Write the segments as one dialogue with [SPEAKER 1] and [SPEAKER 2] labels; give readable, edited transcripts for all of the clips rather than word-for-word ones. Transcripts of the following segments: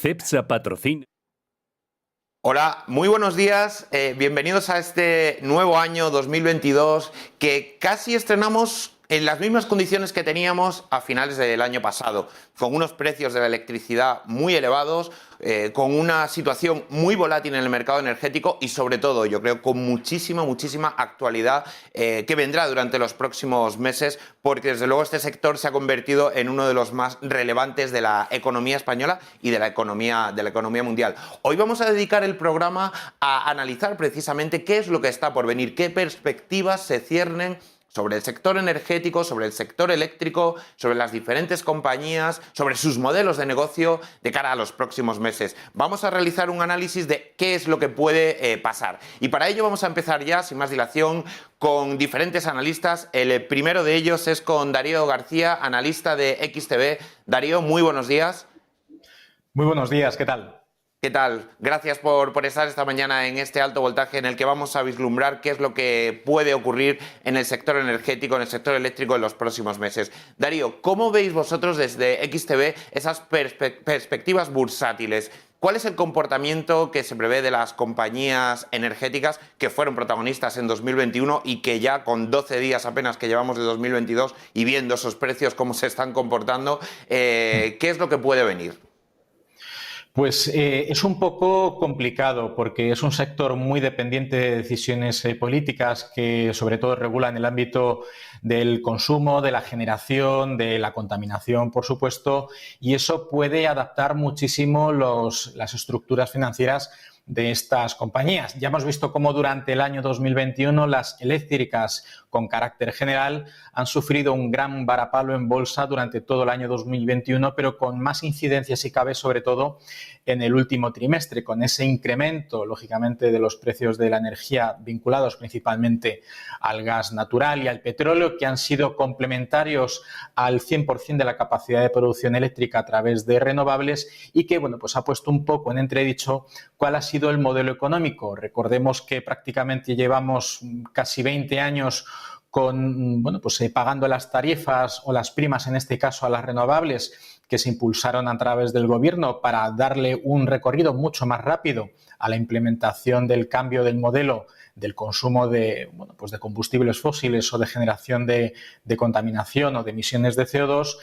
[SPEAKER 1] CEPSA patrocina.
[SPEAKER 2] Hola, muy buenos días, bienvenidos a este nuevo año 2022 que casi estrenamos en las mismas condiciones que teníamos a finales del año pasado, con unos precios de la electricidad muy elevados, con una situación muy volátil en el mercado energético y sobre todo, yo creo, con muchísima actualidad que vendrá durante los próximos meses, porque desde luego este sector se ha convertido en uno de los más relevantes de la economía española y de la economía mundial. Hoy vamos a dedicar el programa a analizar precisamente qué es lo que está por venir, qué perspectivas se ciernen sobre el sector energético, sobre el sector eléctrico, sobre las diferentes compañías, sobre sus modelos de negocio de cara a los próximos meses. Vamos a realizar un análisis de qué es lo que puede pasar. Y para ello vamos a empezar ya, sin más dilación, con diferentes analistas. El primero de ellos es con Darío García, analista de XTB. Darío, muy buenos días.
[SPEAKER 3] Muy buenos días, ¿qué tal?
[SPEAKER 2] ¿Qué tal? Gracias por estar esta mañana en este alto voltaje en el que vamos a vislumbrar qué es lo que puede ocurrir en el sector energético, en el sector eléctrico en los próximos meses. Darío, ¿cómo veis vosotros desde XTB esas perspectivas bursátiles? ¿Cuál es el comportamiento que se prevé de las compañías energéticas que fueron protagonistas en 2021 y que ya con 12 días apenas que llevamos de 2022 y viendo esos precios cómo se están comportando, qué es lo que puede venir?
[SPEAKER 3] Pues es un poco complicado porque es un sector muy dependiente de decisiones políticas que sobre todo regulan el ámbito del consumo, de la generación, de la contaminación, por supuesto, y eso puede adaptar muchísimo las estructuras financieras de estas compañías. Ya hemos visto cómo durante el año 2021 las eléctricas con carácter general han sufrido un gran varapalo en bolsa durante todo el año 2021, pero con más incidencia, si cabe, sobre todo en el último trimestre, con ese incremento, lógicamente, de los precios de la energía vinculados principalmente al gas natural y al petróleo, que han sido complementarios al 100% de la capacidad de producción eléctrica a través de renovables y que, bueno, pues ha puesto un poco en entredicho cuál ha sido el modelo económico. Recordemos que prácticamente llevamos casi 20 años con, bueno, pues pagando las tarifas o las primas, en este caso, a las renovables que se impulsaron a través del gobierno para darle un recorrido mucho más rápido a la implementación del cambio del modelo del consumo de, bueno, pues de combustibles fósiles o de generación de contaminación o de emisiones de CO2.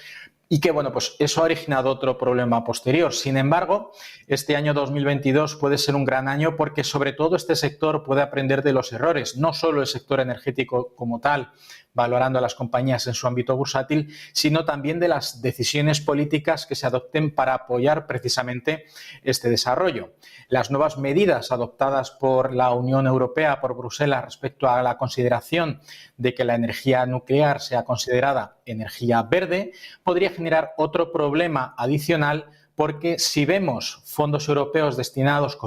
[SPEAKER 3] Y que, bueno, pues eso ha originado otro problema posterior. Sin embargo, este año 2022 puede ser un gran año porque sobre todo este sector puede aprender de los errores, no solo el sector energético como tal, valorando a las compañías en su ámbito bursátil, sino también de las decisiones políticas que se adopten para apoyar precisamente este desarrollo. Las nuevas medidas adoptadas por la Unión Europea, por Bruselas, respecto a la consideración de que la energía nuclear sea considerada energía verde, podría generar otro problema adicional porque si vemos fondos europeos destinados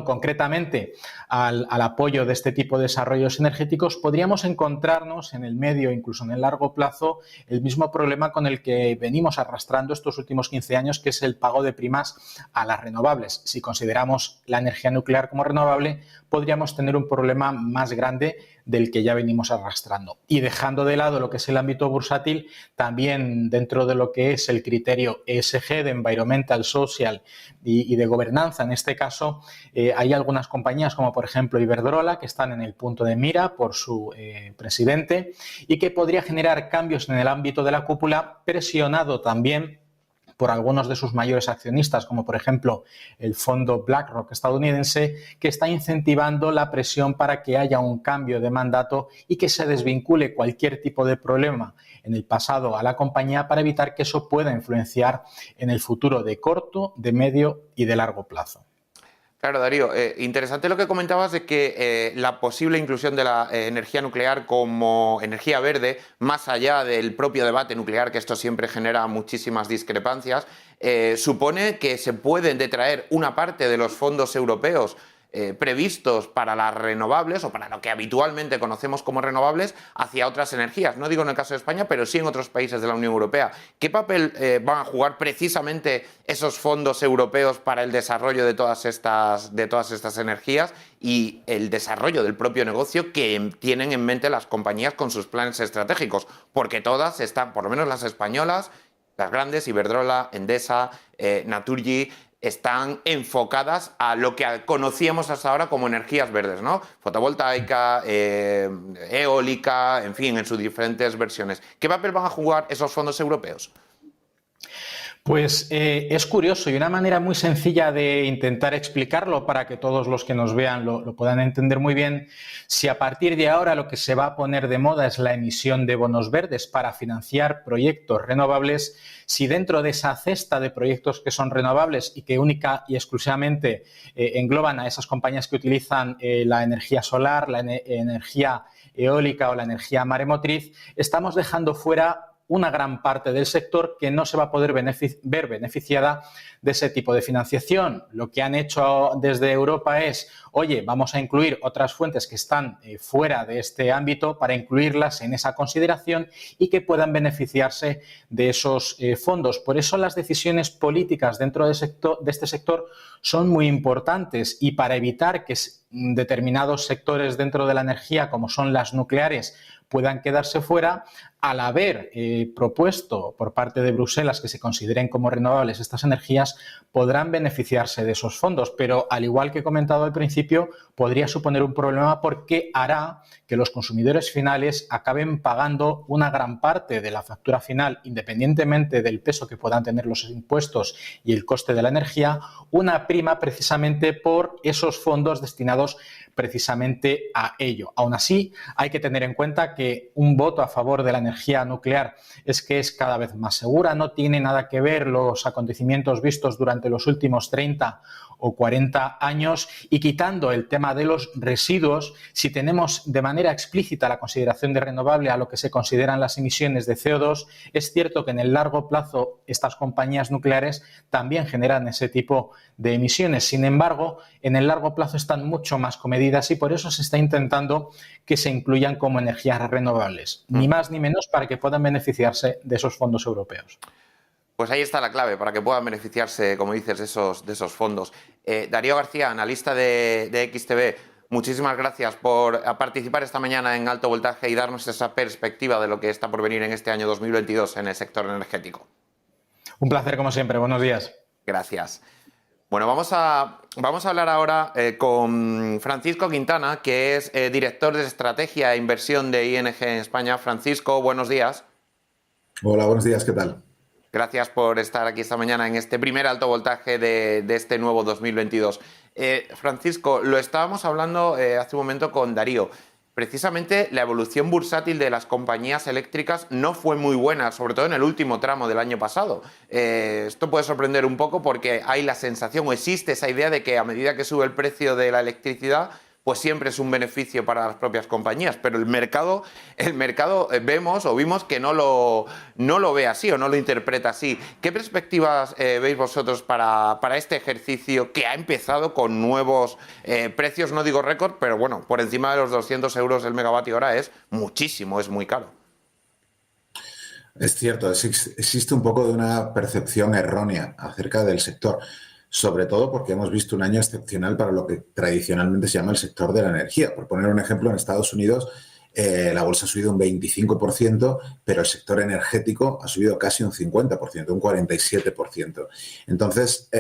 [SPEAKER 3] concretamente al apoyo de este tipo de desarrollos energéticos, podríamos encontrarnos en el medio e incluso en el largo plazo el mismo problema con el que venimos arrastrando estos últimos 15 años, que es el pago de primas a las renovables. Si consideramos la energía nuclear como renovable, podríamos tener un problema más grande del que ya venimos arrastrando. Y dejando de lado lo que es el ámbito bursátil, también dentro de lo que es el criterio ESG, de Environmental, Social y de gobernanza, en este caso, hay algunas compañías como por ejemplo Iberdrola que están en el punto de mira por su presidente y que podría generar cambios en el ámbito de la cúpula, presionado también por algunos de sus mayores accionistas, como por ejemplo el fondo BlackRock estadounidense, que está incentivando la presión para que haya un cambio de mandato y que se desvincule cualquier tipo de problema en el pasado a la compañía para evitar que eso pueda influenciar en el futuro de corto, de medio y de largo plazo.
[SPEAKER 2] Claro, Darío, interesante lo que comentabas de que la posible inclusión de la energía nuclear como energía verde, más allá del propio debate nuclear, que esto siempre genera muchísimas discrepancias, supone que se pueden detraer una parte de los fondos europeos previstos para las renovables o para lo que habitualmente conocemos como renovables hacia otras energías. No digo en el caso de España, pero sí en otros países de la Unión Europea. ¿Qué papel van a jugar precisamente esos fondos europeos para el desarrollo de todas estas energías y el desarrollo del propio negocio que tienen en mente las compañías con sus planes estratégicos? Porque todas están, por lo menos las españolas, las grandes, Iberdrola, Endesa, Naturgy, están enfocadas a lo que conocíamos hasta ahora como energías verdes, ¿no? Fotovoltaica, eólica, en fin, en sus diferentes versiones. ¿Qué papel van a jugar esos fondos europeos?
[SPEAKER 3] Pues es curioso y una manera muy sencilla de intentar explicarlo para que todos los que nos vean lo puedan entender muy bien. Si a partir de ahora lo que se va a poner de moda es la emisión de bonos verdes para financiar proyectos renovables, si dentro de esa cesta de proyectos que son renovables y que única y exclusivamente engloban a esas compañías que utilizan la energía solar, la energía eólica o la energía maremotriz, estamos dejando fuera una gran parte del sector que no se va a poder ver beneficiada de ese tipo de financiación. Lo que han hecho desde Europa es, oye, vamos a incluir otras fuentes que están fuera de este ámbito para incluirlas en esa consideración y que puedan beneficiarse de esos fondos. Por eso las decisiones políticas dentro de este sector son muy importantes y para evitar que determinados sectores dentro de la energía, como son las nucleares, puedan quedarse fuera, al haber propuesto por parte de Bruselas que se consideren como renovables estas energías, podrán beneficiarse de esos fondos. Pero, al igual que he comentado al principio, podría suponer un problema porque hará que los consumidores finales acaben pagando una gran parte de la factura final, independientemente del peso que puedan tener los impuestos y el coste de la energía, una prima precisamente por esos fondos destinados precisamente a ello. Aún así, hay que tener en cuenta que un voto a favor de la energía nuclear es que es cada vez más segura, no tiene nada que ver los acontecimientos vistos durante los últimos 30 o 40 años y quitando el tema de los residuos, si tenemos de manera explícita la consideración de renovable a lo que se consideran las emisiones de CO2, es cierto que en el largo plazo estas compañías nucleares también generan ese tipo de emisiones. Sin embargo, en el largo plazo están mucho más comedidas y por eso se está intentando que se incluyan como energías renovables, ni más ni menos para que puedan beneficiarse de esos fondos europeos.
[SPEAKER 2] Pues ahí está la clave para que puedan beneficiarse, como dices, de esos fondos. Darío García, analista de XTB, muchísimas gracias por participar esta mañana en Alto Voltaje y darnos esa perspectiva de lo que está por venir en este año 2022 en el sector energético.
[SPEAKER 3] Un placer, como siempre. Buenos días.
[SPEAKER 2] Gracias. Bueno, vamos a hablar ahora con Francisco Quintana, que es director de Estrategia e Inversión de ING en España. Francisco, buenos días.
[SPEAKER 1] Hola, buenos días. ¿Qué tal?
[SPEAKER 2] Gracias por estar aquí esta mañana en este primer alto voltaje de este nuevo 2022. Francisco, lo estábamos hablando hace un momento con Darío. Precisamente la evolución bursátil de las compañías eléctricas no fue muy buena, sobre todo en el último tramo del año pasado. Esto puede sorprender un poco porque hay la sensación o existe esa idea de que a medida que sube el precio de la electricidad, pues siempre es un beneficio para las propias compañías, pero el mercado vimos que no lo ve así o no lo interpreta así. ¿Qué perspectivas veis vosotros para este ejercicio que ha empezado con nuevos precios, no digo récord, pero bueno, por encima de los 200 euros el megavatio hora es muchísimo, es muy caro?
[SPEAKER 1] Es cierto, existe un poco de una percepción errónea acerca del sector. Sobre todo porque hemos visto un año excepcional para lo que tradicionalmente se llama el sector de la energía. Por poner un ejemplo, en Estados Unidos la bolsa ha subido un 25%, pero el sector energético ha subido casi un 50%, un 47%. Entonces,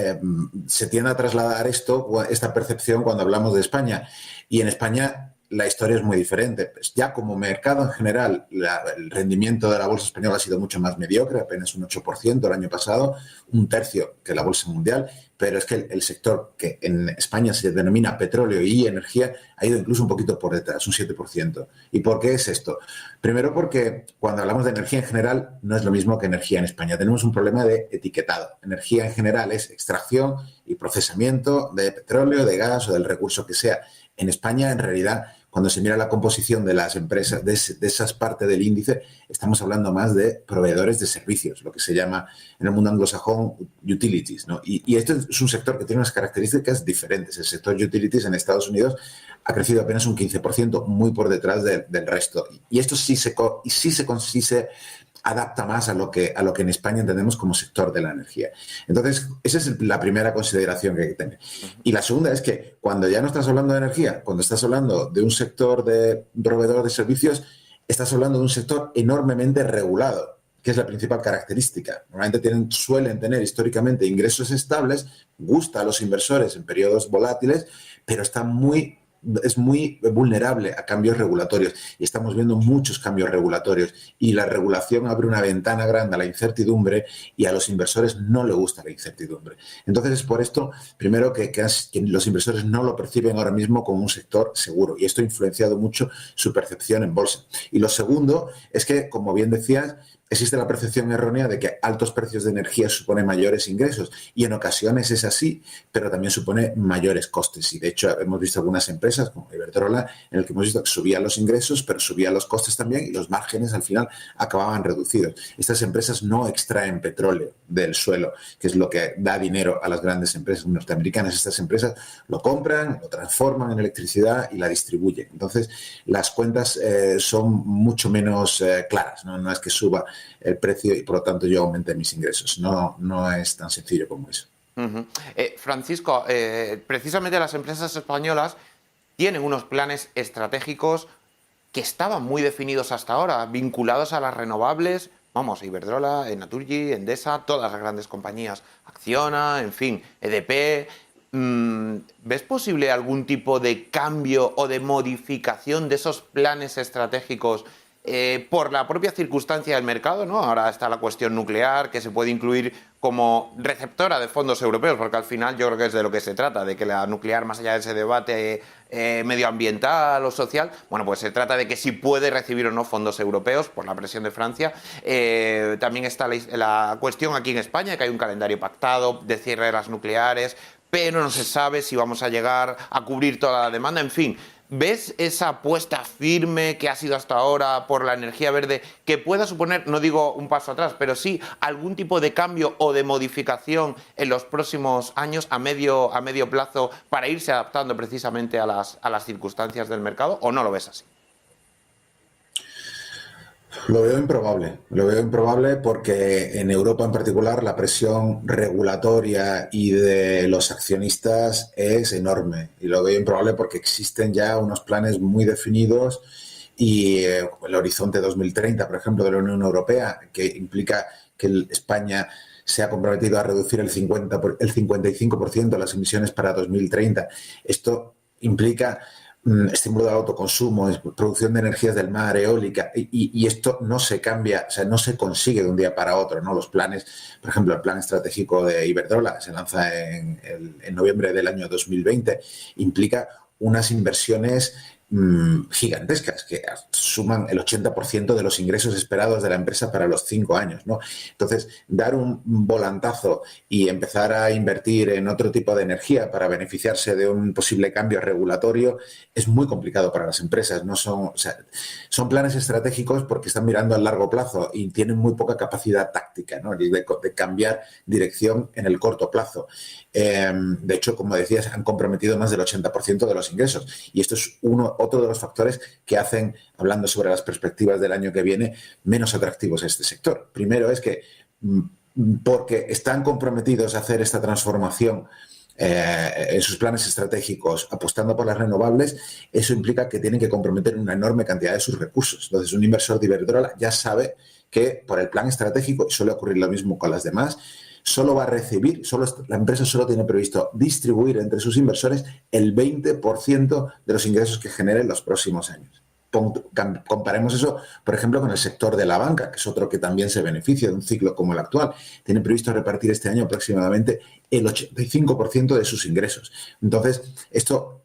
[SPEAKER 1] se tiende a trasladar esta percepción cuando hablamos de España. Y en España la historia es muy diferente. Pues ya como mercado en general, el rendimiento de la bolsa española ha sido mucho más mediocre, apenas un 8% el año pasado, un tercio que la bolsa mundial, pero es que el sector que en España se denomina petróleo y energía ha ido incluso un poquito por detrás, un 7%. ¿Y por qué es esto? Primero porque cuando hablamos de energía en general no es lo mismo que energía en España. Tenemos un problema de etiquetado. Energía en general es extracción y procesamiento de petróleo, de gas o del recurso que sea. En España, en realidad, cuando se mira la composición de las empresas, de esas partes del índice, estamos hablando más de proveedores de servicios, lo que se llama en el mundo anglosajón utilities, ¿no? Y este es un sector que tiene unas características diferentes. El sector utilities en Estados Unidos ha crecido apenas un 15%, muy por detrás del resto. Y esto sí se adapta más a lo que en España entendemos como sector de la energía. Entonces, esa es la primera consideración que hay que tener. Y la segunda es que cuando ya no estás hablando de energía, cuando estás hablando de un sector de proveedor de servicios, estás hablando de un sector enormemente regulado. que es la principal característica. Normalmente suelen tener históricamente ingresos estables, gusta a los inversores en periodos volátiles, pero es muy vulnerable a cambios regulatorios y estamos viendo muchos cambios regulatorios y la regulación abre una ventana grande a la incertidumbre y a los inversores no les gusta la incertidumbre. Entonces es por esto, primero, que los inversores no lo perciben ahora mismo como un sector seguro y esto ha influenciado mucho su percepción en bolsa. Y lo segundo es que, como bien decías, existe la percepción errónea de que altos precios de energía suponen mayores ingresos y en ocasiones es así, pero también supone mayores costes. Y de hecho hemos visto algunas empresas como Iberdrola en el que hemos visto que subían los ingresos, pero subían los costes también y los márgenes al final acababan reducidos. Estas empresas no extraen petróleo del suelo, que es lo que da dinero a las grandes empresas norteamericanas. Estas empresas lo compran, lo transforman en electricidad y la distribuyen. Entonces las cuentas son mucho menos claras, ¿no? No es que suba el precio y por lo tanto yo aumente mis ingresos. No es tan sencillo como eso.
[SPEAKER 2] Francisco, precisamente las empresas españolas tienen unos planes estratégicos que estaban muy definidos hasta ahora, vinculados a las renovables. Vamos, Iberdrola, Naturgy, Endesa, todas las grandes compañías, Acciona, en fin, EDP. ¿Ves posible algún tipo de cambio o de modificación de esos planes estratégicos por la propia circunstancia del mercado, ¿no? Ahora está la cuestión nuclear, que se puede incluir como receptora de fondos europeos, porque al final yo creo que es de lo que se trata, de que la nuclear, más allá de ese debate medioambiental o social, bueno, pues se trata de que si puede recibir o no fondos europeos por la presión de Francia. También está la cuestión aquí en España, que hay un calendario pactado de cierre de las nucleares, pero no se sabe si vamos a llegar a cubrir toda la demanda, en fin. ¿Ves esa apuesta firme que ha sido hasta ahora por la energía verde que pueda suponer, no digo un paso atrás, pero sí algún tipo de cambio o de modificación en los próximos años a medio plazo para irse adaptando precisamente a las circunstancias del mercado, o no lo ves así?
[SPEAKER 1] Lo veo improbable porque en Europa en particular la presión regulatoria y de los accionistas es enorme y lo veo improbable porque existen ya unos planes muy definidos y el horizonte 2030, por ejemplo, de la Unión Europea, que implica que España se ha comprometido a reducir el 55% de las emisiones para 2030. Esto implica estímulo del autoconsumo, producción de energías del mar, eólica, y esto no se cambia, o sea, no se consigue de un día para otro, ¿no? Los planes, por ejemplo, el plan estratégico de Iberdrola se lanza en noviembre del año 2020, implica unas inversiones gigantescas que suman el 80% de los ingresos esperados de la empresa para los 5 años, ¿no? Entonces, dar un volantazo y empezar a invertir en otro tipo de energía para beneficiarse de un posible cambio regulatorio es muy complicado para las empresas. No son, o sea, son planes estratégicos porque están mirando a largo plazo y tienen muy poca capacidad táctica, ¿no? de cambiar dirección en el corto plazo. De hecho, como decías, han comprometido más del 80% de los ingresos y esto es otro de los factores que hacen, hablando sobre las perspectivas del año que viene, menos atractivos a este sector. Primero es que porque están comprometidos a hacer esta transformación en sus planes estratégicos apostando por las renovables, eso implica que tienen que comprometer una enorme cantidad de sus recursos. Entonces, un inversor de Iberdrola ya sabe que por el plan estratégico, y suele ocurrir lo mismo con las demás, solo va a recibir, la empresa solo tiene previsto distribuir entre sus inversores el 20% de los ingresos que genere en los próximos años. Comparemos eso, por ejemplo, con el sector de la banca, que es otro que también se beneficia de un ciclo como el actual. Tiene previsto repartir este año aproximadamente el 85% de sus ingresos. Entonces, esto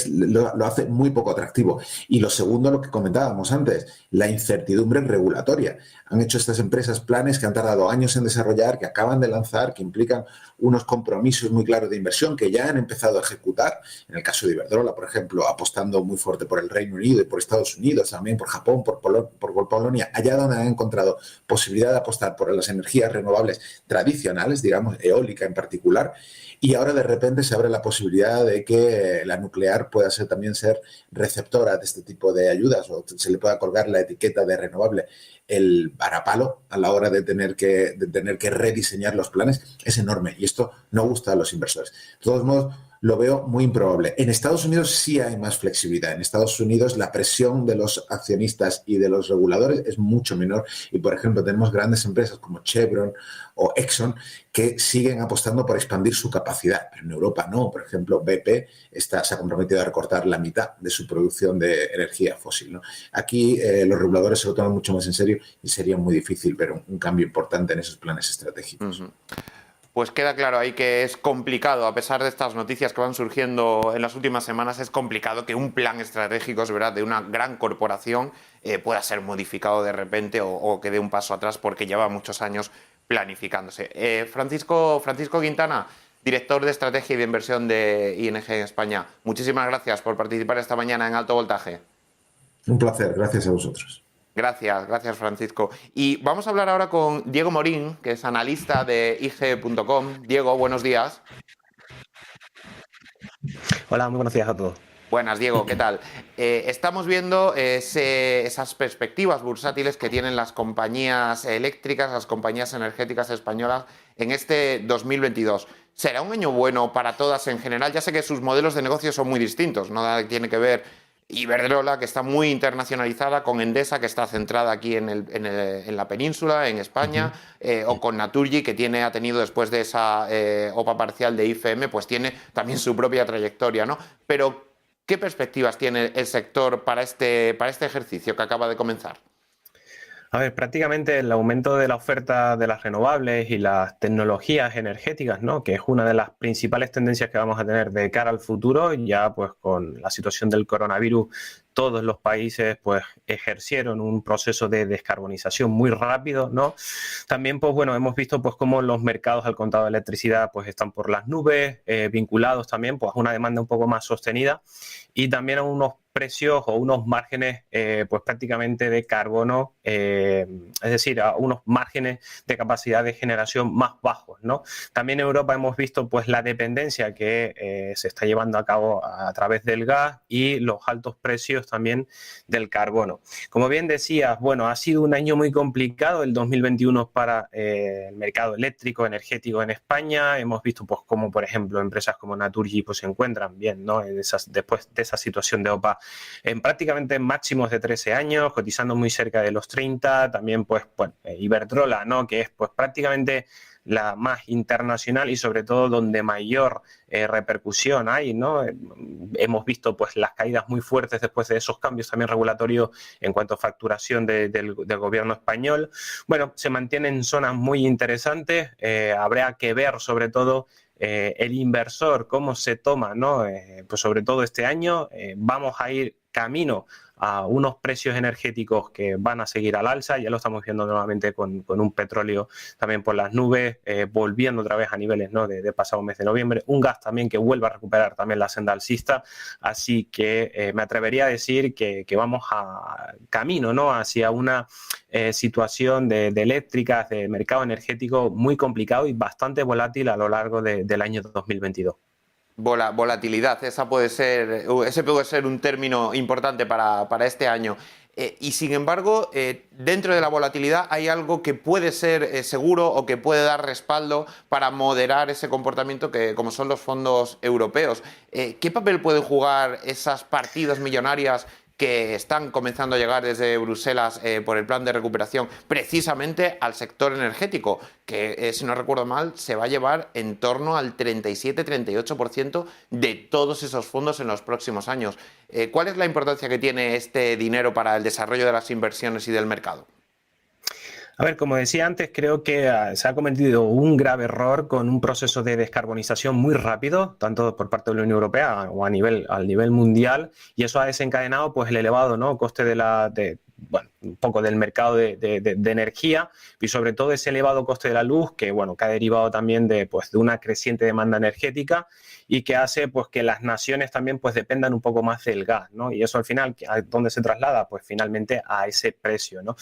[SPEAKER 1] lo hace muy poco atractivo. Y lo segundo, lo que comentábamos antes, la incertidumbre regulatoria. Han hecho estas empresas planes que han tardado años en desarrollar, que acaban de lanzar, que implican unos compromisos muy claros de inversión que ya han empezado a ejecutar. En el caso de Iberdrola, por ejemplo, apostando muy fuerte por el Reino Unido y por Estados Unidos, también por Japón, por Polonia, allá donde han encontrado posibilidad de apostar por las energías renovables tradicionales, digamos, eólica en particular. Y ahora de repente se abre la posibilidad de que la nuclear pueda también ser receptora de este tipo de ayudas o se le pueda colgar la etiqueta de renovable. El varapalo a la hora de tener que rediseñar los planes es enorme y esto no gusta a los inversores. De todos modos, lo veo muy improbable. En Estados Unidos sí hay más flexibilidad. En Estados Unidos la presión de los accionistas y de los reguladores es mucho menor. Y, por ejemplo, tenemos grandes empresas como Chevron o Exxon que siguen apostando por expandir su capacidad. Pero en Europa no. Por ejemplo, BP se ha comprometido a recortar la mitad de su producción de energía fósil, ¿no? Aquí los reguladores se lo toman mucho más en serio y sería muy difícil ver un cambio importante en esos planes estratégicos.
[SPEAKER 2] Pues queda claro ahí que es complicado, a pesar de estas noticias que van surgiendo en las últimas semanas, es complicado que un plan estratégico, es verdad, de una gran corporación pueda ser modificado de repente o que dé un paso atrás porque lleva muchos años planificándose. Francisco Quintana, director de estrategia y de inversión de ING en España, muchísimas gracias por participar esta mañana en Alto Voltaje.
[SPEAKER 1] Un placer, gracias a vosotros.
[SPEAKER 2] Gracias Francisco. Y vamos a hablar ahora con Diego Morín, que es analista de IG.com. Diego, buenos días.
[SPEAKER 4] Hola, muy buenos días a todos.
[SPEAKER 2] Buenas, Diego, ¿qué tal? Estamos viendo esas perspectivas bursátiles que tienen las compañías eléctricas, las compañías energéticas españolas en este 2022. ¿Será un año bueno para todas en general? Ya sé que sus modelos de negocio son muy distintos, nada tiene que ver Iberdrola, que está muy internacionalizada, con Endesa, que está centrada aquí en la península, en España, o con Naturgy, que ha tenido después de esa OPA parcial de IFM, pues tiene también su propia trayectoria, ¿no? Pero, ¿qué perspectivas tiene el sector para este ejercicio que acaba de comenzar?
[SPEAKER 4] A ver, prácticamente el aumento de la oferta de las renovables y las tecnologías energéticas, ¿no?, que es una de las principales tendencias que vamos a tener de cara al futuro, ya pues con la situación del coronavirus, todos los países pues ejercieron un proceso de descarbonización muy rápido, ¿no? También pues bueno, hemos visto pues cómo los mercados al contado de electricidad pues están por las nubes, vinculados también pues a una demanda un poco más sostenida y también a unos precios o unos márgenes pues prácticamente de carbono, es decir, a unos márgenes de capacidad de generación más bajos, ¿no? También en Europa hemos visto pues la dependencia que se está llevando a cabo a través del gas y los altos precios también del carbono. Como bien decías, bueno, ha sido un año muy complicado el 2021 para el mercado eléctrico, energético en España. Hemos visto pues cómo, por ejemplo, empresas como Naturgy pues se encuentran bien, ¿no?, después de esa situación de OPA en prácticamente máximos de 13 años, cotizando muy cerca de los 30, también pues Iberdrola, ¿no?, que es pues prácticamente la más internacional y sobre todo donde mayor repercusión hay, ¿no? Hemos visto pues las caídas muy fuertes después de esos cambios también regulatorios en cuanto a facturación del gobierno español. Bueno, se mantienen zonas muy interesantes, habrá que ver sobre todo el inversor, cómo se toma, ¿no? Pues sobre todo este año vamos a ir camino a unos precios energéticos que van a seguir al alza, ya lo estamos viendo nuevamente con un petróleo también por las nubes, volviendo otra vez a niveles, ¿no?, de pasado mes de noviembre, un gas también que vuelva a recuperar también la senda alcista, así que me atrevería a decir que vamos a camino, ¿no?, hacia una situación de eléctricas, de mercado energético muy complicado y bastante volátil a lo largo del año 2022.
[SPEAKER 2] Volatilidad, ese puede ser un término importante para este año. Y sin embargo, dentro de la volatilidad hay algo que puede ser seguro o que puede dar respaldo para moderar ese comportamiento como son los fondos europeos. ¿Qué papel pueden jugar esas partidas millonarias que están comenzando a llegar desde Bruselas por el plan de recuperación precisamente al sector energético, que si no recuerdo mal se va a llevar en torno al 37-38% de todos esos fondos en los próximos años? ¿Cuál es la importancia que tiene este dinero para el desarrollo de las inversiones y del mercado?
[SPEAKER 4] A ver, como decía antes, creo que se ha cometido un grave error con un proceso de descarbonización muy rápido, tanto por parte de la Unión Europea o al nivel mundial, y eso ha desencadenado pues el elevado, ¿no?, coste un poco del mercado de energía y sobre todo ese elevado coste de la luz que ha derivado también de una creciente demanda energética y que hace pues que las naciones también pues dependan un poco más del gas, ¿no? Y eso al final, ¿a dónde se traslada? Pues finalmente a ese precio, ¿no?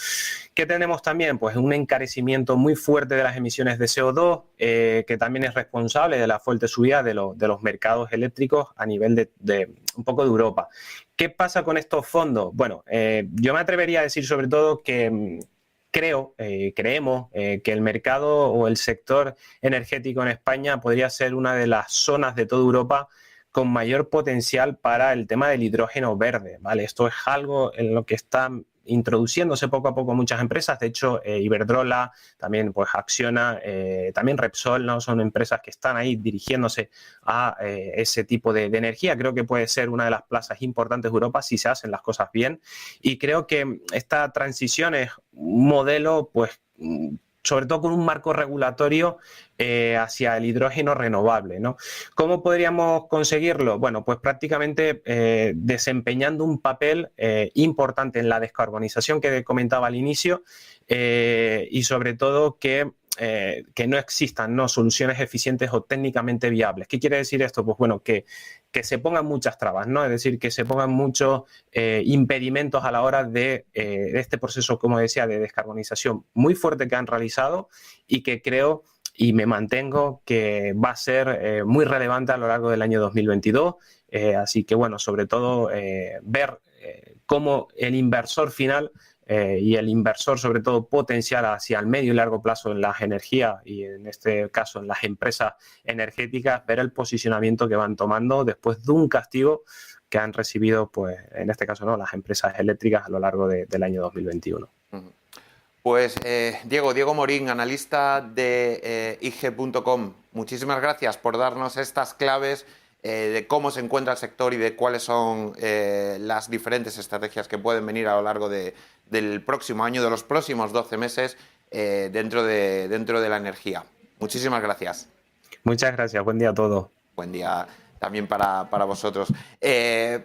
[SPEAKER 4] ¿Qué tenemos también? Pues un encarecimiento muy fuerte de las emisiones de CO2, que también es responsable de la fuerte subida de los mercados eléctricos a nivel de un poco de Europa. ¿Qué pasa con estos fondos? Bueno, yo me atrevería a decir sobre todo que creemos que el mercado o el sector energético en España podría ser una de las zonas de toda Europa con mayor potencial para el tema del hidrógeno verde, ¿vale? Esto es algo en lo que están introduciéndose poco a poco muchas empresas. De hecho, Iberdrola, también pues Acciona, también Repsol, ¿no? Son empresas que están ahí dirigiéndose a ese tipo de energía. Creo que puede ser una de las plazas importantes de Europa si se hacen las cosas bien. Y creo que esta transición es un modelo, pues, sobre todo con un marco regulatorio hacia el hidrógeno renovable, ¿no? ¿Cómo podríamos conseguirlo? Bueno, pues prácticamente desempeñando un papel importante en la descarbonización que comentaba al inicio y sobre todo que no existan, ¿no?, soluciones eficientes o técnicamente viables. ¿Qué quiere decir esto? Pues bueno, que se pongan muchas trabas, ¿no? Es decir, que se pongan muchos impedimentos a la hora de este proceso, como decía, de descarbonización muy fuerte que han realizado y que creo y me mantengo que va a ser muy relevante a lo largo del año 2022. Así que, bueno, sobre todo ver cómo el inversor final y el inversor, sobre todo potencial hacia el medio y largo plazo en las energías y en este caso en las empresas energéticas, ver el posicionamiento que van tomando después de un castigo que han recibido, pues en este caso, ¿no?, las empresas eléctricas a lo largo del año 2021.
[SPEAKER 2] Pues Diego Morín, analista de IG.com, muchísimas gracias por darnos estas claves de cómo se encuentra el sector y de cuáles son las diferentes estrategias que pueden venir a lo largo del próximo año, de los próximos 12 meses dentro de la energía. Muchísimas gracias.
[SPEAKER 4] Muchas gracias, buen día a todos.
[SPEAKER 2] Buen día también para vosotros.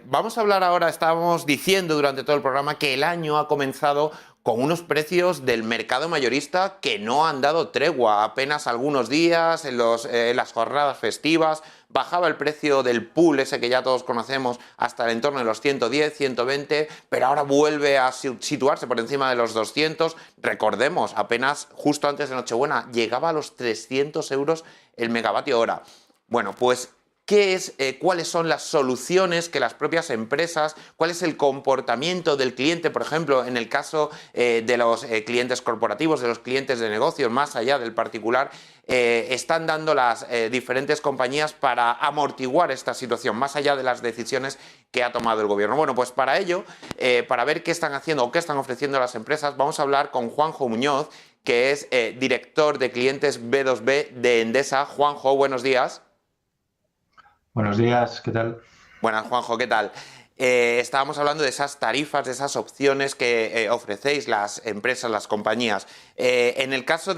[SPEAKER 2] Vamos a hablar ahora, estábamos diciendo durante todo el programa que el año ha comenzado con unos precios del mercado mayorista que no han dado tregua. Apenas algunos días, en las jornadas festivas, bajaba el precio del pool, ese que ya todos conocemos, hasta el entorno de los 110, 120, pero ahora vuelve a situarse por encima de los 200. Recordemos, apenas justo antes de Nochebuena llegaba a los 300 euros el megavatio hora. Bueno, pues ¿cuáles son las soluciones que las propias empresas, cuál es el comportamiento del cliente, por ejemplo, en el caso de los clientes corporativos, de los clientes de negocios, más allá del particular, están dando las diferentes compañías para amortiguar esta situación, más allá de las decisiones que ha tomado el gobierno? Bueno, pues para ello, para ver qué están haciendo o qué están ofreciendo las empresas, vamos a hablar con Juanjo Muñoz, que es director de clientes B2B de Endesa. Juanjo, buenos días.
[SPEAKER 5] Buenos días, ¿qué tal?
[SPEAKER 2] Buenas, Juanjo, ¿qué tal? Estábamos hablando de esas tarifas, de esas opciones que ofrecéis las empresas, las compañías. En el caso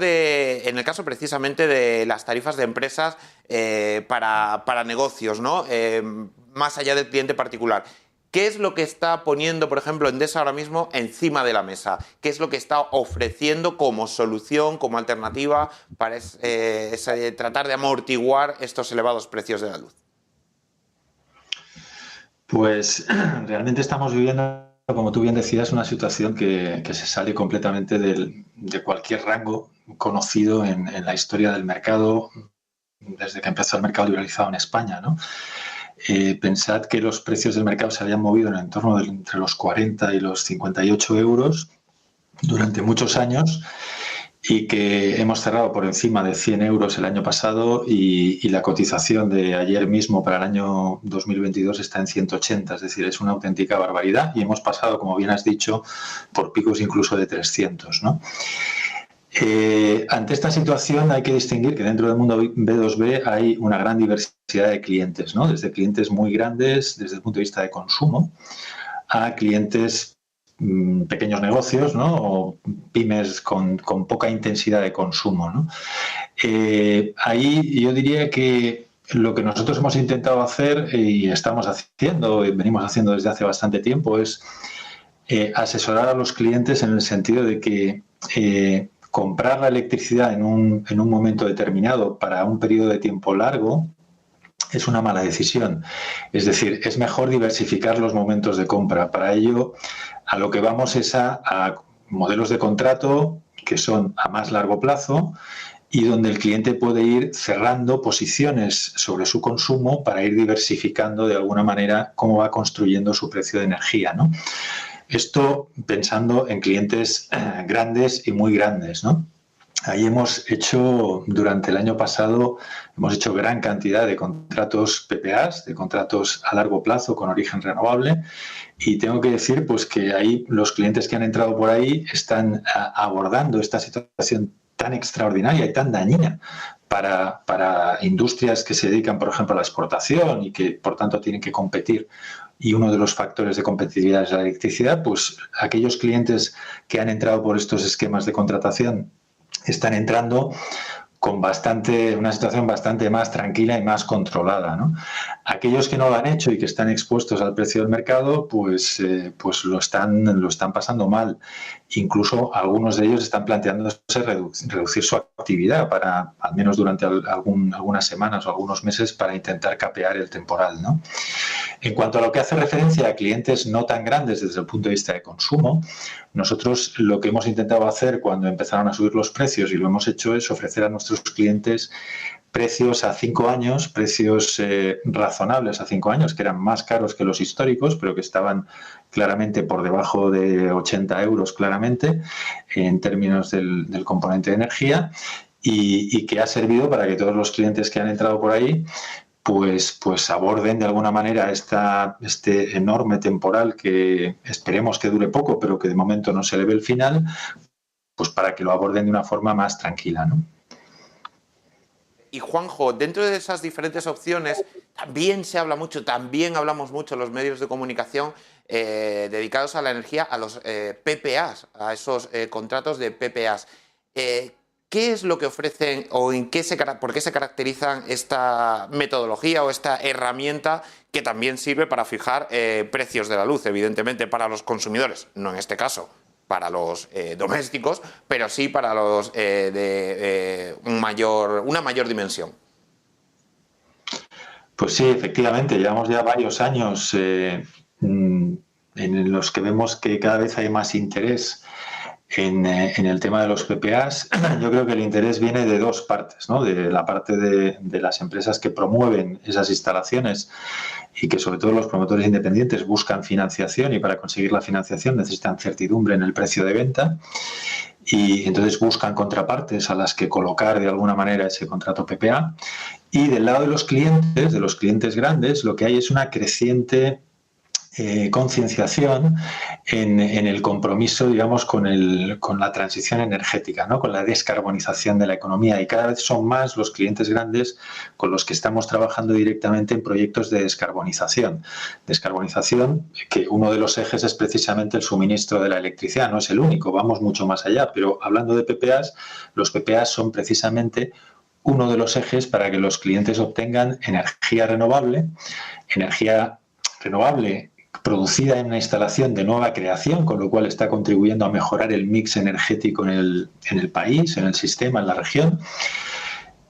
[SPEAKER 2] precisamente de las tarifas de empresas para negocios, ¿no? Más allá del cliente particular. ¿Qué es lo que está poniendo, por ejemplo, Endesa ahora mismo encima de la mesa? ¿Qué es lo que está ofreciendo como solución, como alternativa para tratar de amortiguar estos elevados precios de la luz?
[SPEAKER 5] Pues realmente estamos viviendo, como tú bien decías, una situación que se sale completamente de cualquier rango conocido en la historia del mercado desde que empezó el mercado liberalizado en España, ¿no? Pensad que los precios del mercado se habían movido en el entorno de entre los 40 y los 58 euros durante muchos años y que hemos cerrado por encima de 100 euros el año pasado y la cotización de ayer mismo para el año 2022 está en 180, es decir, es una auténtica barbaridad y hemos pasado, como bien has dicho, por picos incluso de 300, ¿no? Ante esta situación hay que distinguir que dentro del mundo B2B hay una gran diversidad de clientes, ¿no? Desde clientes muy grandes desde el punto de vista de consumo a clientes pequeños negocios, ¿no? O pymes con poca intensidad de consumo, ¿no? Ahí yo diría que lo que nosotros hemos intentado hacer y estamos haciendo, y venimos haciendo desde hace bastante tiempo, es asesorar a los clientes en el sentido de que comprar la electricidad en un momento determinado para un periodo de tiempo largo es una mala decisión. Es decir, es mejor diversificar los momentos de compra. Para ello, a lo que vamos es a modelos de contrato que son a más largo plazo y donde el cliente puede ir cerrando posiciones sobre su consumo para ir diversificando de alguna manera cómo va construyendo su precio de energía, ¿no? Esto pensando en clientes grandes y muy grandes, ¿no? ahí durante el año pasado, hemos hecho gran cantidad de contratos PPAs, de contratos a largo plazo con origen renovable. Y tengo que decir pues que ahí los clientes que han entrado por ahí están abordando esta situación tan extraordinaria y tan dañina para industrias que se dedican, por ejemplo, a la exportación y que, por tanto, tienen que competir. Y uno de los factores de competitividad es la electricidad. Pues aquellos clientes que han entrado por estos esquemas de contratación están entrando con una situación bastante más tranquila y más controlada, ¿no? Aquellos que no lo han hecho y que están expuestos al precio del mercado, pues lo están pasando mal. Incluso algunos de ellos están planteándose reducir su actividad para, al menos durante algunas semanas o algunos meses, para intentar capear el temporal, ¿no? En cuanto a lo que hace referencia a clientes no tan grandes desde el punto de vista de consumo, nosotros lo que hemos intentado hacer cuando empezaron a subir los precios, y lo hemos hecho, es ofrecer a nuestros clientes precios a 5 años, precios razonables a 5 años, que eran más caros que los históricos, pero que estaban claramente por debajo de 80 euros, claramente, en términos del componente de energía, y que ha servido para que todos los clientes que han entrado por ahí pues aborden de alguna manera este enorme temporal que esperemos que dure poco, pero que de momento no se le ve el final, pues para que lo aborden de una forma más tranquila, ¿no?
[SPEAKER 2] Y Juanjo, dentro de esas diferentes opciones, también hablamos mucho en los medios de comunicación dedicados a la energía, a los PPAs, a esos contratos de PPAs. ¿Qué es lo que ofrecen o por qué se caracterizan esta metodología o esta herramienta que también sirve para fijar precios de la luz, evidentemente para los consumidores, no en este caso para los domésticos, pero sí para los de una mayor dimensión?
[SPEAKER 5] Pues sí, efectivamente, llevamos ya varios años en los que vemos que cada vez hay más interés en el tema de los PPAs. Yo creo que el interés viene de dos partes, ¿no? De la parte de las empresas que promueven esas instalaciones y que sobre todo los promotores independientes buscan financiación, y para conseguir la financiación necesitan certidumbre en el precio de venta, y entonces buscan contrapartes a las que colocar de alguna manera ese contrato PPA. Y del lado de los clientes grandes, lo que hay es una creciente concienciación en el compromiso, digamos, con la transición energética, ¿no? Con la descarbonización de la economía, y cada vez son más los clientes grandes con los que estamos trabajando directamente en proyectos de descarbonización. Descarbonización, que uno de los ejes es precisamente el suministro de la electricidad, no es el único, vamos mucho más allá, pero hablando de PPAs, los PPAs son precisamente uno de los ejes para que los clientes obtengan energía renovable producida en una instalación de nueva creación, con lo cual está contribuyendo a mejorar el mix energético en el país, en el sistema, en la región,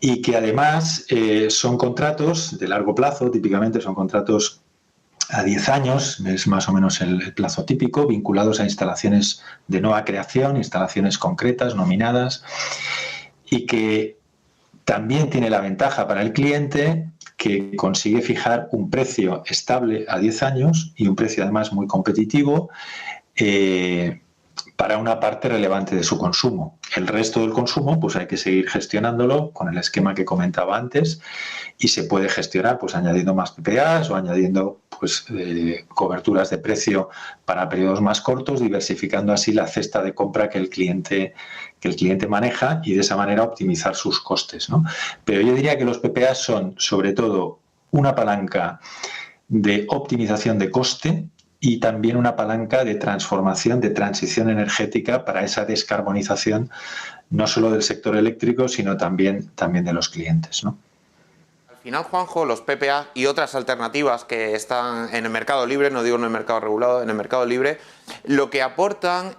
[SPEAKER 5] y que además son contratos de largo plazo, típicamente son contratos a 10 años, es más o menos el plazo típico, vinculados a instalaciones de nueva creación, instalaciones concretas, nominadas, y que también tiene la ventaja para el cliente que consigue fijar un precio estable a 10 años y un precio además muy competitivo para una parte relevante de su consumo. El resto del consumo pues hay que seguir gestionándolo con el esquema que comentaba antes, y se puede gestionar pues añadiendo más PPAs o añadiendo pues coberturas de precio para periodos más cortos, diversificando así la cesta de compra que el cliente maneja, y de esa manera optimizar sus costes, ¿no? Pero yo diría que los PPAs son sobre todo una palanca de optimización de coste y también una palanca de transformación, de transición energética para esa descarbonización, no solo del sector eléctrico, sino también de los clientes, ¿no?
[SPEAKER 2] Al final, Juanjo, los PPA y otras alternativas que están en el mercado libre, no digo en el mercado regulado, en el mercado libre, lo que aportan,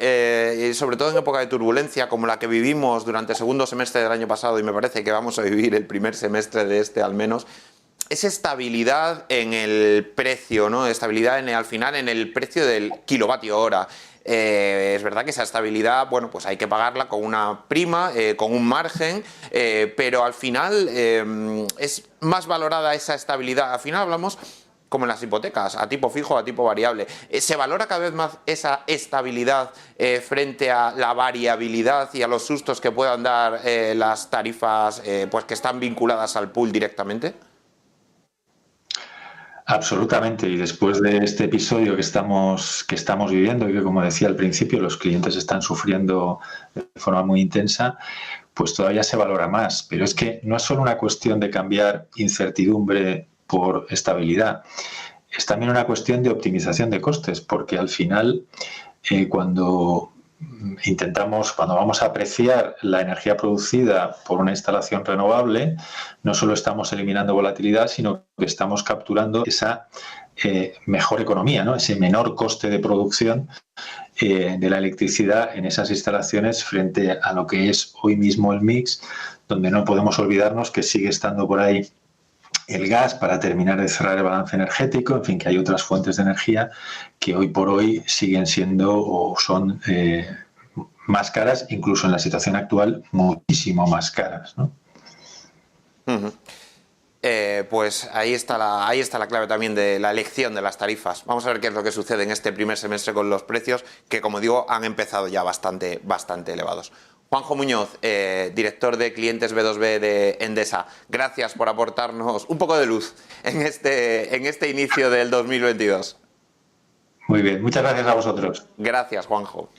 [SPEAKER 2] sobre todo en época de turbulencia como la que vivimos durante el segundo semestre del año pasado, y me parece que vamos a vivir el primer semestre de este al menos, es estabilidad en el precio, ¿no? Estabilidad al final en el precio del kilovatio hora. Es verdad que esa estabilidad, bueno, pues hay que pagarla con una prima, con un margen, pero al final es más valorada esa estabilidad. Al final hablamos como en las hipotecas, a tipo fijo o a tipo variable. ¿Se valora cada vez más esa estabilidad frente a la variabilidad y a los sustos que puedan dar las tarifas pues que están vinculadas al pool directamente?
[SPEAKER 5] Absolutamente, y después de este episodio que estamos viviendo y que, como decía al principio, los clientes están sufriendo de forma muy intensa, pues todavía se valora más. Pero es que no es solo una cuestión de cambiar incertidumbre por estabilidad, es también una cuestión de optimización de costes, porque al final, cuando vamos a apreciar la energía producida por una instalación renovable, no solo estamos eliminando volatilidad, sino que estamos capturando esa mejor economía, ¿no? Ese menor coste de producción de la electricidad en esas instalaciones frente a lo que es hoy mismo el mix, donde no podemos olvidarnos que sigue estando por ahí el gas para terminar de cerrar el balance energético, en fin, que hay otras fuentes de energía que hoy por hoy siguen siendo o son más caras, incluso en la situación actual, muchísimo más caras, ¿no?
[SPEAKER 2] Pues ahí está la clave también de la elección de las tarifas. Vamos a ver qué es lo que sucede en este primer semestre con los precios, que como digo, han empezado ya bastante elevados. Juanjo Muñoz, director de clientes B2B de Endesa, gracias por aportarnos un poco de luz en este inicio del 2022.
[SPEAKER 5] Muy bien, muchas gracias a vosotros.
[SPEAKER 2] Gracias, Juanjo.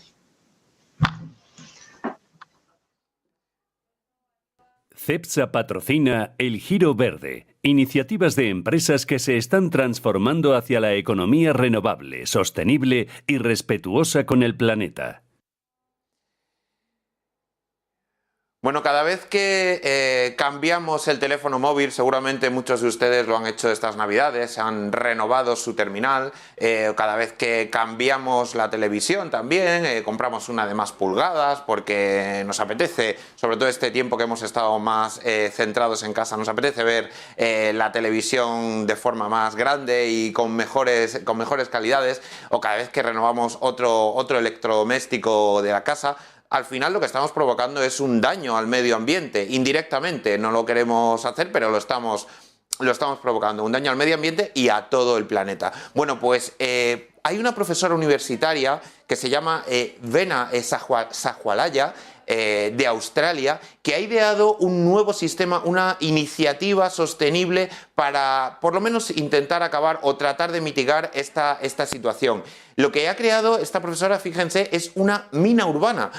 [SPEAKER 6] Cepsa patrocina El Giro Verde, iniciativas de empresas que se están transformando hacia la economía renovable, sostenible y respetuosa con el planeta.
[SPEAKER 2] Bueno, cada vez que cambiamos el teléfono móvil, seguramente muchos de ustedes lo han hecho estas Navidades, han renovado su terminal, cada vez que cambiamos la televisión también, compramos una de más pulgadas porque nos apetece, sobre todo este tiempo que hemos estado más centrados en casa, nos apetece ver la televisión de forma más grande y con mejores calidades, o cada vez que renovamos otro electrodoméstico de la casa. Al final lo que estamos provocando es un daño al medio ambiente, indirectamente, no lo queremos hacer, pero lo estamos provocando, un daño al medio ambiente y a todo el planeta. Bueno, pues hay una profesora universitaria que se llama Vena Sahualaya, de Australia, que ha ideado un nuevo sistema, una iniciativa sostenible para por lo menos intentar acabar o tratar de mitigar esta situación. Lo que ha creado esta profesora, fíjense, es una mina urbana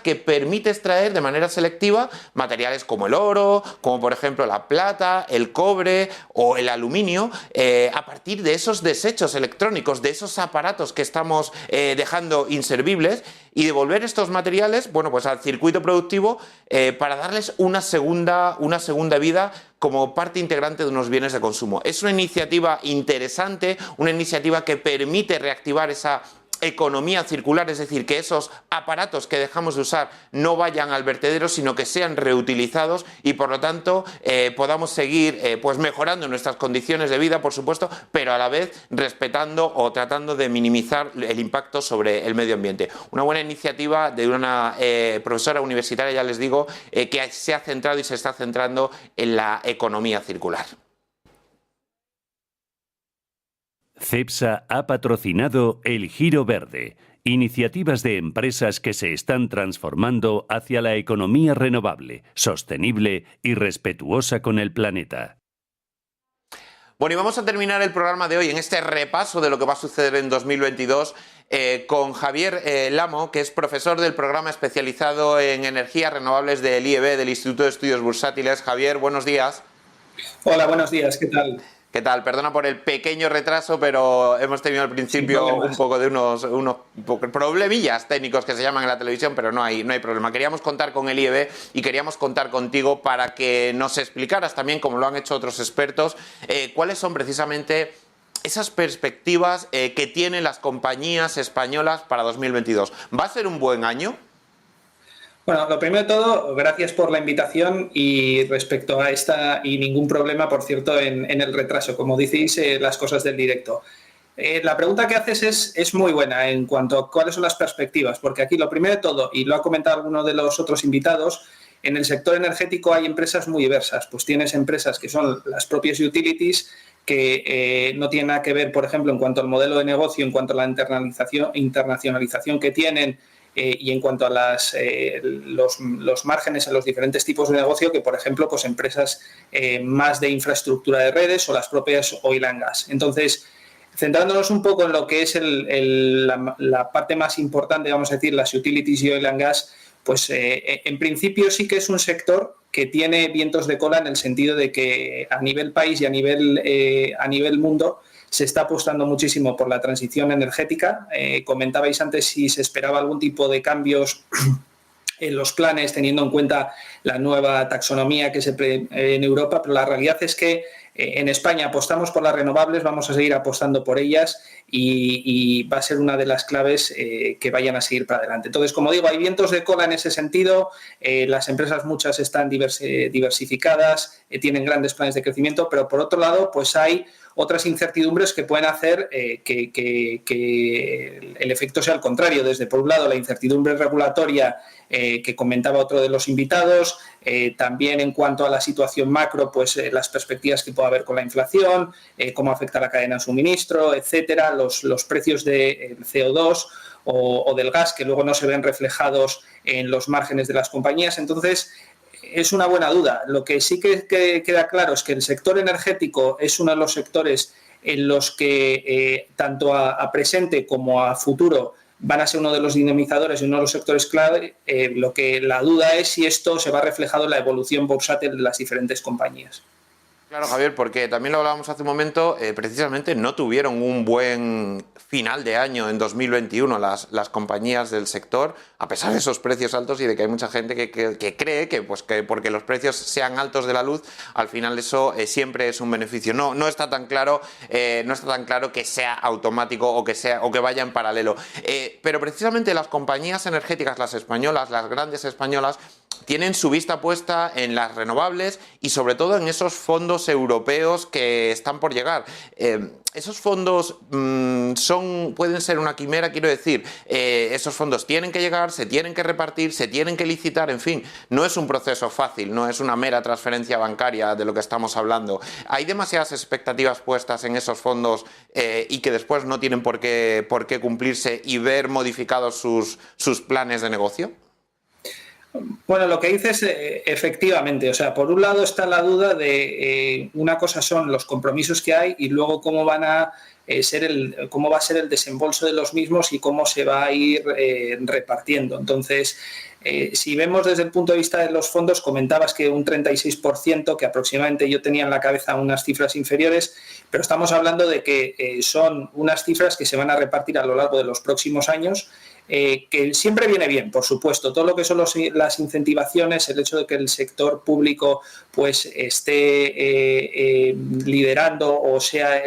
[SPEAKER 2] que permite extraer de manera selectiva materiales como el oro, como por ejemplo la plata, el cobre o el aluminio, a partir de esos desechos electrónicos, de esos aparatos que estamos dejando inservibles, y devolver estos materiales, bueno, pues al circuito productivo para darles una segunda vida como parte integrante de unos bienes de consumo. Es una iniciativa interesante, una iniciativa que permite reactivar esa economía circular, es decir, que esos aparatos que dejamos de usar no vayan al vertedero, sino que sean reutilizados y por lo tanto podamos seguir pues mejorando nuestras condiciones de vida, por supuesto, pero a la vez respetando o tratando de minimizar el impacto sobre el medio ambiente. Una buena iniciativa de una profesora universitaria, ya les digo, que se ha centrado y se está centrando en la economía circular.
[SPEAKER 6] Cepsa ha patrocinado El Giro Verde, iniciativas de empresas que se están transformando hacia la economía renovable, sostenible y respetuosa con el planeta.
[SPEAKER 2] Bueno, y vamos a terminar el programa de hoy en este repaso de lo que va a suceder en 2022 con Javier Lamo, que es profesor del programa especializado en energías renovables del IEB, del Instituto de Estudios Bursátiles. Javier, buenos días.
[SPEAKER 7] Hola, buenos días, ¿qué tal?
[SPEAKER 2] ¿Qué tal? Perdona por el pequeño retraso, pero hemos tenido al principio un poco de unos problemillas técnicos que se llaman en la televisión, pero no hay problema. Queríamos contar con el IEB y queríamos contar contigo para que nos explicaras también, como lo han hecho otros expertos, cuáles son precisamente esas perspectivas que tienen las compañías españolas para 2022. ¿Va a ser un buen año?
[SPEAKER 7] Bueno, lo primero de todo, gracias por la invitación y respecto a esta, y ningún problema, por cierto, en el retraso, como decís, las cosas del directo. La pregunta que haces es muy buena en cuanto a cuáles son las perspectivas, porque aquí lo primero de todo, y lo ha comentado alguno de los otros invitados, en el sector energético hay empresas muy diversas. Pues tienes empresas que son las propias utilities, que no tienen nada que ver, por ejemplo, en cuanto al modelo de negocio, en cuanto a la internacionalización que tienen, y en cuanto a los márgenes en los diferentes tipos de negocio, que por ejemplo pues empresas más de infraestructura de redes o las propias oil and gas. Entonces, centrándonos un poco en lo que es la parte más importante, vamos a decir, las utilities y oil and gas, pues en principio sí que es un sector que tiene vientos de cola, en el sentido de que a nivel país y a nivel mundo se está apostando muchísimo por la transición energética. Comentabais antes si se esperaba algún tipo de cambios en los planes, teniendo en cuenta la nueva taxonomía que se prevé en Europa, pero la realidad es que en España apostamos por las renovables, vamos a seguir apostando por ellas y va a ser una de las claves que vayan a seguir para adelante. Entonces, como digo, hay vientos de cola en ese sentido, las empresas muchas están diversificadas, tienen grandes planes de crecimiento, pero por otro lado, pues hay otras incertidumbres que pueden hacer que el efecto sea el contrario. Desde, por un lado, la incertidumbre regulatoria que comentaba otro de los invitados, también en cuanto a la situación macro, pues las perspectivas que pueda haber con la inflación, cómo afecta la cadena de suministro, etcétera, los precios del CO2 o del gas, que luego no se ven reflejados en los márgenes de las compañías. Entonces, es una buena duda. Lo que sí que queda claro es que el sector energético es uno de los sectores en los que tanto a presente como a futuro van a ser uno de los dinamizadores y uno de los sectores clave. Lo que la duda es si esto se va reflejado en la evolución bursátil de las diferentes compañías.
[SPEAKER 2] Claro, Javier, porque también lo hablábamos hace un momento, precisamente no tuvieron un buen final de año en 2021 las compañías del sector, a pesar de esos precios altos y de que hay mucha gente que cree que porque los precios sean altos de la luz, al final eso siempre es un beneficio. No está tan claro, que sea automático o que vaya en paralelo. Pero precisamente las compañías energéticas, las españolas, las grandes españolas, tienen su vista puesta en las renovables y sobre todo en esos fondos europeos que están por llegar. Esos fondos pueden ser una quimera, quiero decir, esos fondos tienen que llegar, se tienen que repartir, se tienen que licitar, en fin, no es un proceso fácil, no es una mera transferencia bancaria de lo que estamos hablando. Hay demasiadas expectativas puestas en esos fondos y que después no tienen por qué cumplirse y ver modificados sus planes de negocio.
[SPEAKER 7] Bueno, lo que dices, efectivamente, o sea, por un lado está la duda de una cosa son los compromisos que hay y luego cómo van a cómo va a ser el desembolso de los mismos y cómo se va a ir repartiendo. Entonces, si vemos desde el punto de vista de los fondos, comentabas que un 36%, que aproximadamente yo tenía en la cabeza unas cifras inferiores, pero estamos hablando de que son unas cifras que se van a repartir a lo largo de los próximos años. Que siempre viene bien, por supuesto, todo lo que son las incentivaciones, el hecho de que el sector público pues esté liderando o sea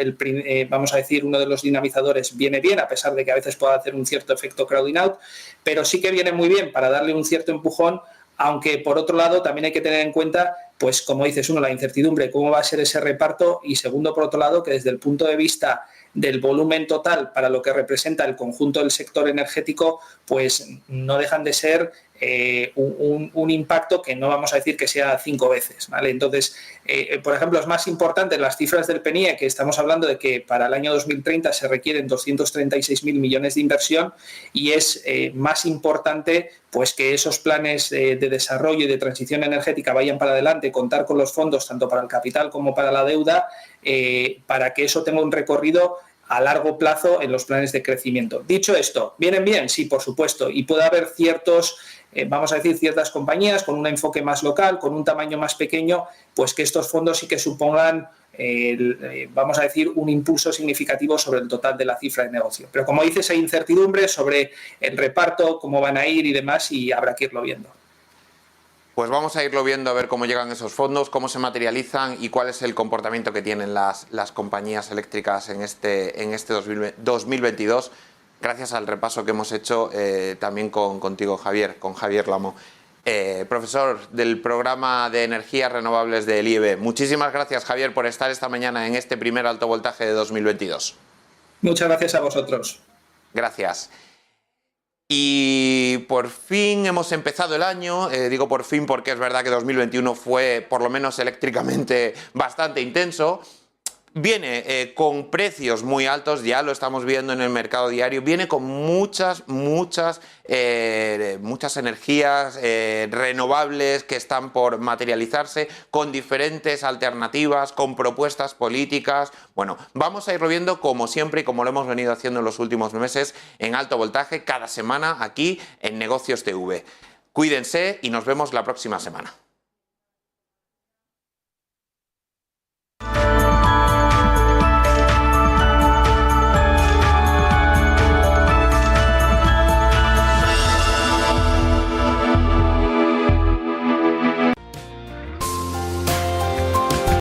[SPEAKER 7] vamos a decir, uno de los dinamizadores, viene bien, a pesar de que a veces pueda hacer un cierto efecto crowding out, pero sí que viene muy bien para darle un cierto empujón, aunque por otro lado también hay que tener en cuenta, pues como dices, uno, la incertidumbre, cómo va a ser ese reparto, y segundo, por otro lado, que desde el punto de vista del volumen total para lo que representa el conjunto del sector energético, pues no dejan de ser un impacto que no vamos a decir que sea 5 veces, ¿vale? Entonces, por ejemplo, es más importante las cifras del PNIE, que estamos hablando de que para el año 2030 se requieren 236.000 millones de inversión, y es más importante pues que esos planes de desarrollo y de transición energética vayan para adelante, contar con los fondos tanto para el capital como para la deuda, para que eso tenga un recorrido a largo plazo en los planes de crecimiento. Dicho esto, ¿vienen bien? Sí, por supuesto, y puede haber vamos a decir, ciertas compañías con un enfoque más local, con un tamaño más pequeño, pues que estos fondos sí que supongan, vamos a decir, un impulso significativo sobre el total de la cifra de negocio. Pero como dices, hay incertidumbre sobre el reparto, cómo van a ir y demás, y habrá que irlo viendo.
[SPEAKER 2] Pues vamos a irlo viendo, a ver cómo llegan esos fondos, cómo se materializan y cuál es el comportamiento que tienen las compañías eléctricas en este 2022, gracias al repaso que hemos hecho también contigo, Javier, con Javier Lamo. Profesor del programa de energías renovables del IEB. Muchísimas gracias, Javier, por estar esta mañana en este primer alto voltaje de 2022.
[SPEAKER 7] Muchas gracias a vosotros.
[SPEAKER 2] Gracias. Y por fin hemos empezado el año, digo por fin porque es verdad que 2021 fue, por lo menos eléctricamente, bastante intenso. Viene con precios muy altos, ya lo estamos viendo en el mercado diario, viene con muchas energías renovables que están por materializarse, con diferentes alternativas, con propuestas políticas. Bueno, vamos a irlo viendo como siempre y como lo hemos venido haciendo en los últimos meses en Alto Voltaje, cada semana aquí en Negocios TV. Cuídense y nos vemos la próxima semana.